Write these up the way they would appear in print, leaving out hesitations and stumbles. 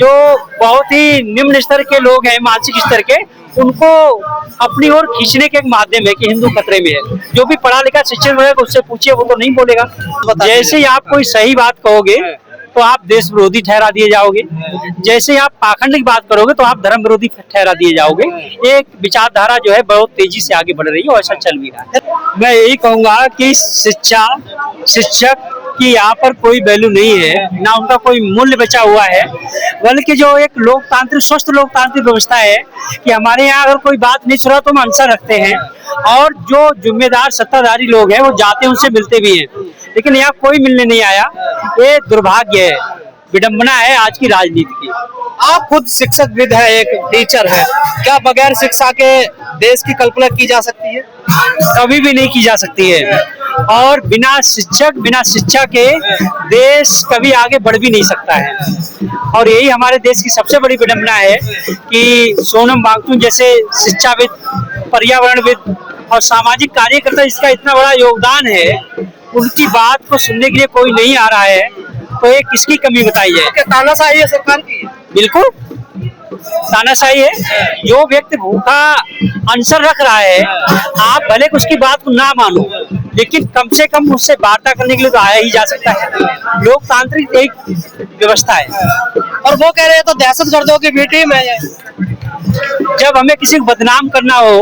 जो बहुत ही निम्न स्तर के लोग हैं, मानसिक स्तर के, उनको अपनी ओर खींचने के एक माध्यम है कि हिंदू खतरे में है। जो भी पढ़ा लिखा शिक्षित होगा उससे पूछिए, वो तो नहीं बोलेगा। जैसे ही आप कोई सही बात कहोगे तो आप देश विरोधी ठहरा दिए जाओगे, जैसे आप पाखंड की बात करोगे तो आप धर्म विरोधी ठहरा दिए जाओगे। एक विचारधारा जो है बहुत तेजी से आगे बढ़ रही है और ऐसा चल भी रहा है। मैं यही कहूंगा कि शिक्षा, शिक्षक की यहाँ पर कोई वैल्यू नहीं है, ना उनका कोई मूल्य बचा हुआ है, बल्कि जो एक लोकतांत्रिक, स्वस्थ लोकतांत्रिक व्यवस्था है कि हमारे यहाँ अगर कोई बात नहीं सुना तो हम आंसर रखते हैं, और जो जिम्मेदार सत्ताधारी लोग हैं वो जाते हैं, उनसे मिलते भी हैं, लेकिन यहाँ कोई मिलने नहीं आया। ये दुर्भाग्य है, विडंबना है आज की राजनीति की। आप खुद शिक्षक विद है, एक टीचर है, क्या बगैर शिक्षा के देश की कल्पना की जा सकती है? कभी भी नहीं की जा सकती है, और बिना शिक्षक, बिना शिक्षा के देश कभी आगे बढ़ भी नहीं सकता है। और यही हमारे देश की सबसे बड़ी विडंबना है कि सोनम वांगचुक जैसे शिक्षाविद, पर्यावरणविद और सामाजिक कार्यकर्ता, इसका इतना बड़ा योगदान है, उनकी बात को सुनने के लिए कोई नहीं आ रहा है, तो ये किसकी कमी बताई जाए? क्या तानाशाही है सरकार की? बिल्कुल तानाशाही है। जो व्यक्ति भूखा अनशन रख रहा है, आप भले उसकी बात को ना मानो, लेकिन कम से कम उससे वार्ता करने के लिए तो आया ही जा सकता है। लोकतांत्रिक एक व्यवस्था है। और वो कह रहे हैं तो दहशतगर्दों की भी टीम है। जब हमें किसी को बदनाम करना हो,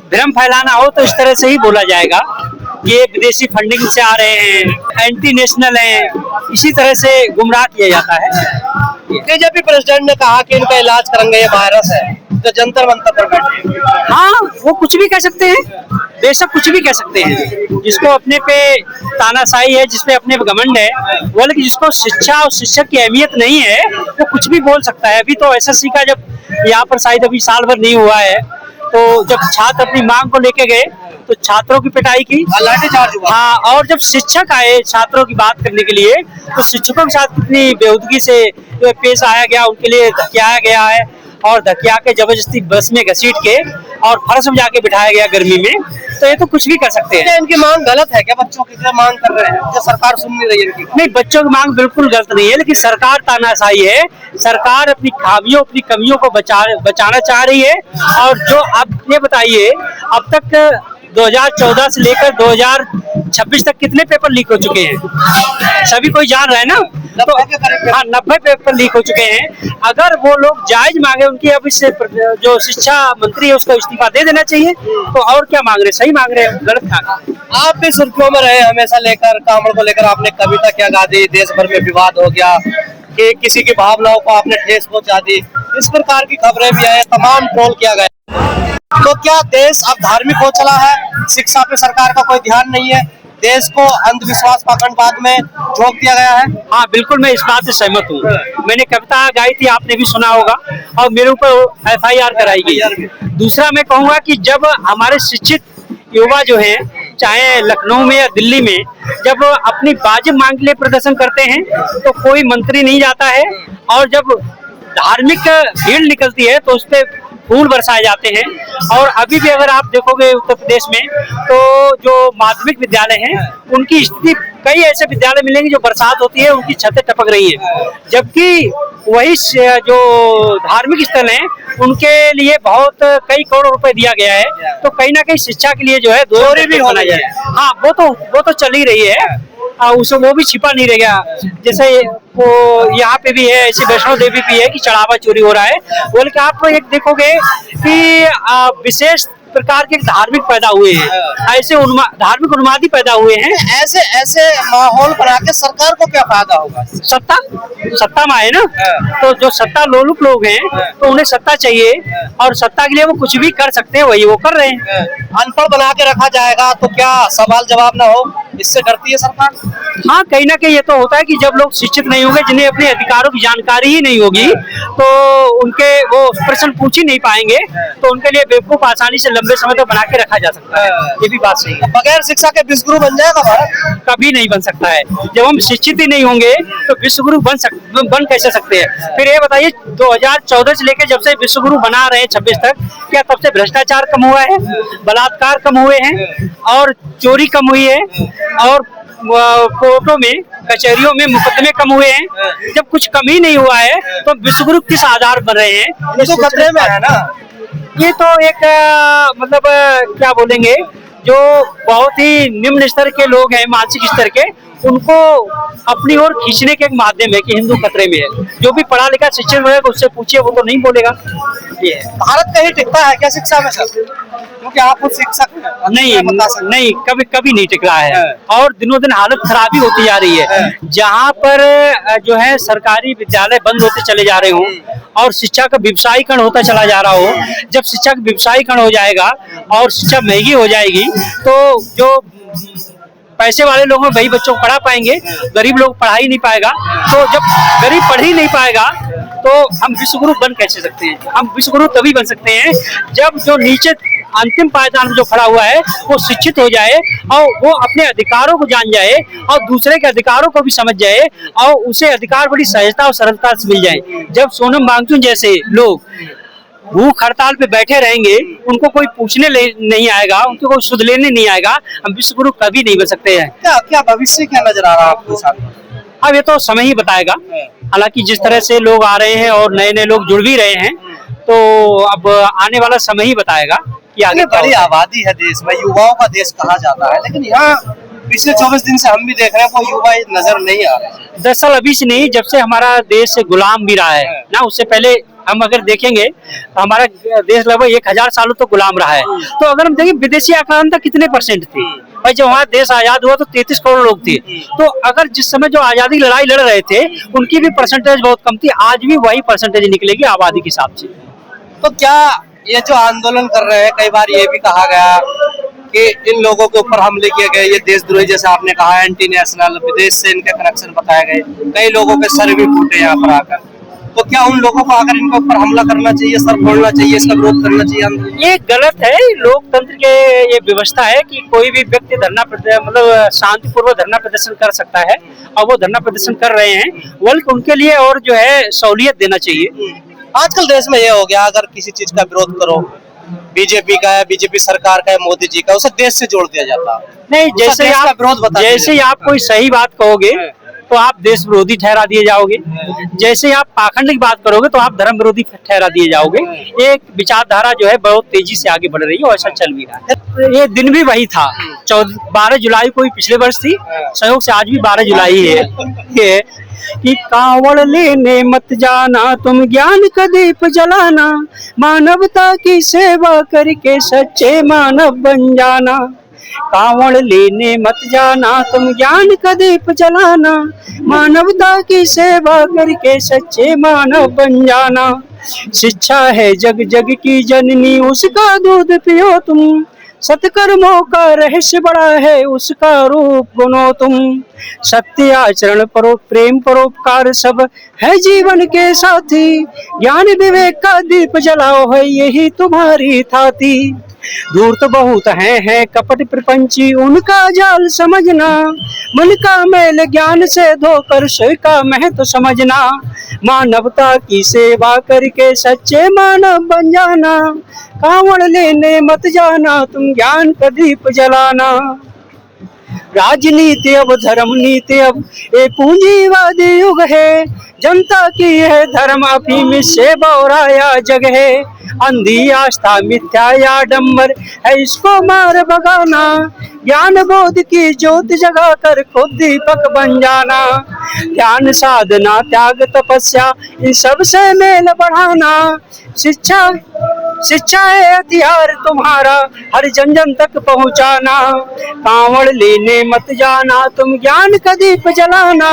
भ्रम फैलाना हो, तो इस तरह से ही बोला जाएगा। ये विदेशी फंडिंग से आ रहे हैं, एंटी नेशनल हैं, इसी तरह से गुमराह किया जाता है। बीजेपी प्रेसिडेंट ने कहा कि इनका इलाज करेंगे, ये वायरस है, तो जंतर मंतर पर बैठे। हाँ, वो कुछ भी कह सकते हैं, बेशक कुछ भी कह सकते हैं। जिसको अपने पे तानाशाही है, जिसपे अपने पे घमंड है, बल्कि जिसको शिक्षा और शिक्षक की अहमियत नहीं है, वो कुछ भी बोल सकता है। अभी तो एसएससी का जब यहाँ पर शायद अभी साल भर नहीं हुआ है, तो जब छात्र अपनी मांग को लेके गए तो छात्रों की पिटाई की, लाठीचार्ज हुआ। हाँ, और जब शिक्षक आए छात्रों की बात करने के लिए, तो शिक्षकों के साथ कितनी बेहूदगी से पेश आया गया, उनके लिए धकियाया गया है, और धकिया के जबरदस्ती बस में घसीट के और फर्श में जाके बिठाया गया गर्मी में। तो ये तो कुछ भी कर सकते हैं। इनकी मांग गलत है क्या? बच्चों की मांग कर रहे हैं, जो सरकार सुन नहीं रही है इनकी? नहीं, बच्चों की मांग बिल्कुल गलत नहीं है, लेकिन सरकार तानाशाही है। सरकार अपनी खामियों, अपनी कमियों को बचाना चाह रही है। और जो आप ये बताइए, अब तक 2014 से लेकर 2026 तक कितने पेपर लीक हो चुके हैं? सभी कोई जान रहा है ना। तो हाँ, 90 पेपर लीक हो चुके हैं। अगर वो लोग जायज मांगे, उनकी अब इससे जो शिक्षा मंत्री है उसको इस्तीफा दे देना चाहिए। तो और क्या मांग रहे, सही मांग रहे हैं, गलत था। आप भी सुर्खियों में रहे हमेशा, लेकर कांवड़ को लेकर आपने कविता क्या गा दी, देश भर में विवाद हो गया कि किसी की भावनाओं को आपने ठेस पहुंचा दी, इस प्रकार की खबरें भी आए, तमाम ट्रोल किया गया। तो क्या देश अब धार्मिक हो चला है? शिक्षा पे सरकार का कोई ध्यान नहीं है, देश को अंधविश्वास, पाखंडवाद में झोंक दिया गया है? हाँ, बिल्कुल, मैं इस बात से सहमत हूँ। मैंने कविता गाई थी, आपने भी सुना होगा, और मेरे ऊपर FIR कराई गई। दूसरा मैं कहूँगा कि जब हमारे शिक्षित युवा जो हैं, चाहे लखनऊ में या दिल्ली में, जब अपनी वाजिब मांग के लिए प्रदर्शन करते हैं तो कोई मंत्री नहीं जाता है, और जब धार्मिक भीड़ निकलती है तो उस पर फूल बरसाए जाते हैं। और अभी भी अगर आप देखोगे उत्तर प्रदेश में, तो जो माध्यमिक विद्यालय हैं, उनकी स्थिति, कई ऐसे विद्यालय मिलेंगे जो बरसात होती है उनकी छतें टपक रही हैं, जबकि वही जो धार्मिक स्थल हैं उनके लिए बहुत कई करोड़ रुपए दिया गया है। तो कहीं ना कहीं शिक्षा के लिए जो है चोरी भी होना चाहिए। हाँ, वो तो चल ही रही है, उसमें वो भी छिपा नहीं रह गया। जैसे वो यहाँ पे भी है, ऐसे वैष्णो देवी भी है कि चढ़ावा चोरी हो रहा है। बोल के आप एक देखोगे कि विशेष प्रकार के धार्मिक पैदा हुए हैं, ऐसे धार्मिक उन्मादी पैदा हुए हैं। ऐसे ऐसे माहौल बना के सरकार को क्या फायदा होगा? सत्ता में आए ना, तो जो सत्ता लोलुप लोग हैं तो उन्हें सत्ता चाहिए, और सत्ता के लिए वो कुछ भी कर सकते हैं, वही वो कर रहे हैं। अनपढ़ बना के रखा जाएगा तो क्या सवाल जवाब ना हो, इससे डरती है सरकार? हाँ, कहीं ना कहीं ये तो होता है कि जब लोग शिक्षित नहीं होंगे, जिन्हें अपने अधिकारों की जानकारी ही नहीं होगी, तो उनके वो प्रश्न पूछ ही नहीं पाएंगे, तो उनके लिए बेवकूफ आसानी से लंबे समय तक बना के रखा जा सकता है। ये भी बात सही है। बगैर शिक्षा के विश्वगुरु बन जाएगा भारत? कभी नहीं बन सकता है। जब हम शिक्षित ही नहीं होंगे तो विश्वगुरु बन कैसे सकते हैं? फिर ये बताइए, 2014 से लेकर जब से विश्वगुरु बना रहे हैं 26 तक, क्या तब से भ्रष्टाचार कम हुआ है, बलात्कार कम हुए हैं, और चोरी कम हुई है, और कोर्टों में, कचहरियों में मुकदमे कम हुए हैं, जब कुछ कम ही नहीं हुआ है तो विश्वगुरु किस आधार पर रहे हैं? तो खतरे में है ना। ये तो एक मतलब क्या बोलेंगे, जो बहुत ही निम्न स्तर के लोग हैं, मानसिक स्तर के, उनको अपनी ओर खींचने के एक माध्यम है कि हिंदू खतरे में है। जो भी पढ़ा लिखा शिक्षित रहेगा उससे पूछिए, वो तो नहीं बोलेगा। ये भारत कहीं टिकता है क्या शिक्षा में सर? क्योंकि आप खुद शिक्षक हैं, नहीं, कभी कभी नहीं टिक रहा है, और दिनों दिन हालत खराबी होती जा रही है। जहाँ पर जो है सरकारी विद्यालय बंद होते चले जा रहे हों और शिक्षा का व्यवसायीकरण होता चला जा रहा हो, जब शिक्षा का व्यवसायीकरण हो जाएगा और शिक्षा महंगी हो जाएगी, तो जो पैसे वाले लोग हैं वही बच्चों को पढ़ा पाएंगे, गरीब लोग पढ़ा ही नहीं पाएगा। तो जब गरीब पढ़ ही नहीं पाएगा तो हम विश्वगुरु बन कैसे सकते हैं? हम विश्वगुरु तभी बन सकते हैं जब जो नीचे अंतिम पायदान में जो खड़ा हुआ है वो शिक्षित हो जाए और वो अपने अधिकारों को जान जाए और दूसरे के अधिकारों को भी समझ जाए और उसे अधिकार बड़ी सहजता और सरलता से मिल जाए। जब सोनम वांगचुक जैसे लोग भूख हड़ताल पे बैठे रहेंगे, उनको कोई पूछने नहीं आएगा, उनको कोई सुध लेने नहीं आएगा, हम विश्वगुरु कभी नहीं बन सकते हैं। क्या भविष्य क्या नजर आ रहा है आपके सामने? अब ये तो समय ही बताएगा। हालांकि जिस तरह से लोग आ रहे हैं और नए नए लोग जुड़ भी रहे हैं, तो अब आने वाला समय ही बताएगा कि आगे बड़ी आबादी है देश में, युवाओं का देश कहा जाता है, लेकिन यहाँ पिछले 24 दिन से हम भी देख रहे हैं कोई युवा नजर नहीं आ रहे। दरअसल अभी से नहीं, जब से हमारा देश गुलाम भी रहा है ना, उससे पहले हम अगर देखेंगे तो हमारा देश लगभग 1000 सालों तो गुलाम रहा है। तो अगर हम देखें विदेशी आक्रांता कितने % थे भाई? जब हमारा देश आजाद हुआ तो 33 करोड़ लोग थे। तो अगर जिस समय जो आजादी लड़ाई लड़ रहे थे उनकी भी परसेंटेज बहुत कम थी, आज भी वही परसेंटेज निकलेगी आबादी के हिसाब से। तो क्या ये जो आंदोलन कर रहे हैं, कई बार ये भी कहा गया कि इन लोगों के ऊपर हमले किए गए, ये देशद्रोही जैसे आपने कहा, एंटी नेशनल, विदेश से इनके कनेक्शन बताए गए, कई लोगों के सर भी फूटे यहाँ पर आकर। तो क्या उन लोगों को अगर इनके ऊपर हमला करना चाहिए, सर फोड़ना चाहिए, इसका विरोध करना चाहिए? ये गलत है। लोकतंत्र के ये व्यवस्था है कि कोई भी व्यक्ति धरना मतलब शांतिपूर्वक धरना प्रदर्शन कर सकता है और वो धरना प्रदर्शन कर रहे हैं, बल्कि उनके लिए और जो है सहूलियत देना चाहिए। आजकल देश में ये हो गया, अगर किसी चीज का विरोध करो, बीजेपी का है, बीजेपी सरकार का है, मोदी जी का, उसे देश से जोड़ दिया जाता है। नहीं, जैसे ही आप कोई सही बात कहोगे तो आप देश विरोधी ठहरा दिए जाओगे, जैसे आप पाखंड की बात करोगे तो आप धर्म विरोधी ठहरा दिए जाओगे। एक विचारधारा जो है बहुत तेजी से आगे बढ़ रही है और ऐसा चल भी रहा है। ये दिन भी वही था, 12 जुलाई को पिछले वर्ष थी, संयोग से आज भी 12 जुलाई है। ये कि कांवड़ लेने मत जाना, तुम ज्ञान का दीप जलाना, मानवता की सेवा करके सच्चे मानव बन जाना। कांवड़ लेने मत जाना, तुम ज्ञान का दीप जलाना, मानवता की सेवा करके सच्चे मानव बन जाना। शिक्षा है जग जग की जननी, उसका दूध पियो तुम, सत्कर्मों का रहस्य बड़ा है, उसका रूप गुनो तुम। सत्य आचरण परो प्रेम परोपकार सब है जीवन के साथी, ज्ञान विवेक का दीप जलाओ है यही तुम्हारी थाती। धूर्त बहुत है कपट प्रपंची, उनका जाल समझना, मन का मैल ज्ञान से धोकर स्वयं का महत्व समझना। मानवता की सेवा करके सच्चे मानव बन जाना, कांवड़ लेने मत जाना, तुम ज्ञान का दीप जलाना। राजनीति अब धर्म नीति अब ये पूंजीवादी युग है, जनता की है धर्म अफीम से बौराया जग है। अंधी आस्था मिथ्या या डंबर है इसको मार भगाना, ज्ञान बोध की ज्योत जगा कर खुद दीपक बन जाना। ध्यान साधना त्याग तपस्या इन सब से मेल बढ़ाना, शिक्षा है हथियार तुम्हारा हर जन जन तक पहुंचाना। कांवड़ लेने मत जाना, तुम ज्ञान का दीप जलाना,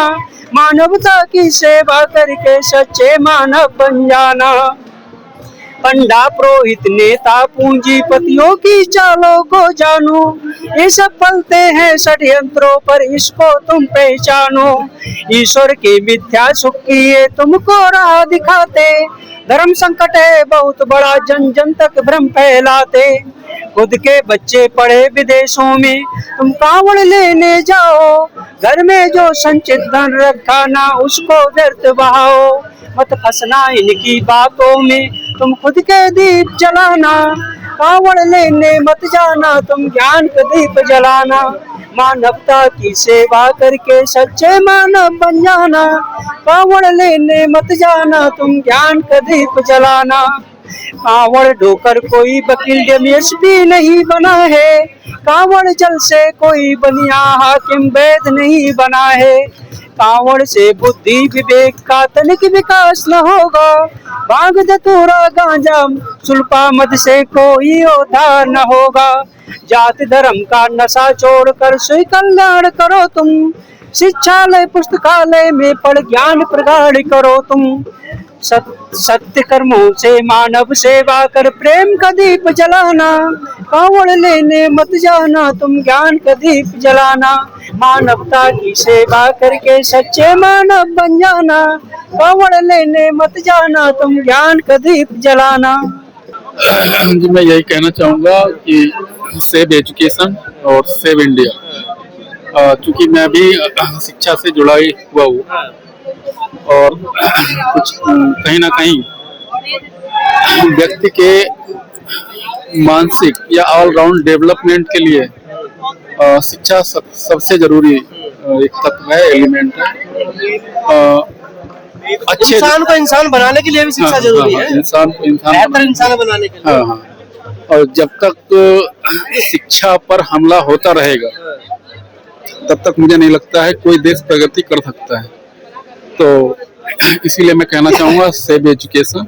मानवता की सेवा करके सच्चे मानव बन जाना। पंडा पुरोहित नेता पूंजीपतियों की चालों को जानो, ये सब पलते हैं षड्यंत्रों पर इसको तुम पहचानो। ईश्वर के मिथ्या सुख की ये तुमको राह दिखाते, धर्म संकट है बहुत बड़ा जन जन तक भ्रम फैलाते। खुद के बच्चे पढ़े विदेशों में तुम कांवड़ लेने जाओ, घर में जो संचित धन रखा ना उसको व्यर्थ बहाओ। मत फंसना इनकी बातों में तुम खुद के दीप जलाना, कांवड़ लेने मत जाना, तुम ज्ञान का दीप जलाना। मानवता की सेवा करके सच्चे मानव बन जाना। कांवड़ लेने मत जाना तुम, ज्ञान का दीप जलाना। कांवड़ ढोकर कोई वकील डीएसपी नहीं बना है, कांवड़ जल से कोई बनिया हाकिम वैद नहीं बना है। कांवड़ से बुद्धि विवेक का तनिक विकास न होगा, भांग धतूरा गांजा सुल्फा मद से कोई उद्धार न होगा। जाति धर्म का नशा छोड़कर सुई कल्याण करो तुम, शिक्षालय पुस्तकालय में पढ़ ज्ञान प्रगाढ़ करो तुम। सत्य कर्मों से मानव सेवा कर प्रेम का दीप जलाना। कांवड़ लेने मत जाना तुम, ज्ञान का दीप जलाना। मानवता की सेवा करके सच्चे मानव बन जाना। कांवड़ लेने मत जाना तुम, ज्ञान का दीप जलाना। जी मैं यही कहना चाहूँगा कि सेव एजुकेशन और सेव इंडिया, चूँकि मैं भी शिक्षा से जुड़ा ही हुआ हूँ और कुछ कहीं ना कहीं व्यक्ति के मानसिक या ऑलराउंड डेवलपमेंट के लिए शिक्षा सबसे जरूरी एक तत्व है, एलिमेंट है। अच्छे इंसान को इंसान बनाने के लिए भी शिक्षा जरूरी है। इंसान को इंसान बेहतर इंसान बनाने के लिए। हाँ। और जब तक शिक्षा पर हमला होता रहेगा तब तक मुझे नहीं लगता है कोई देश प्रगति कर सकता है। तो इसीलिए मैं कहना चाहूँगा सेव एजुकेशन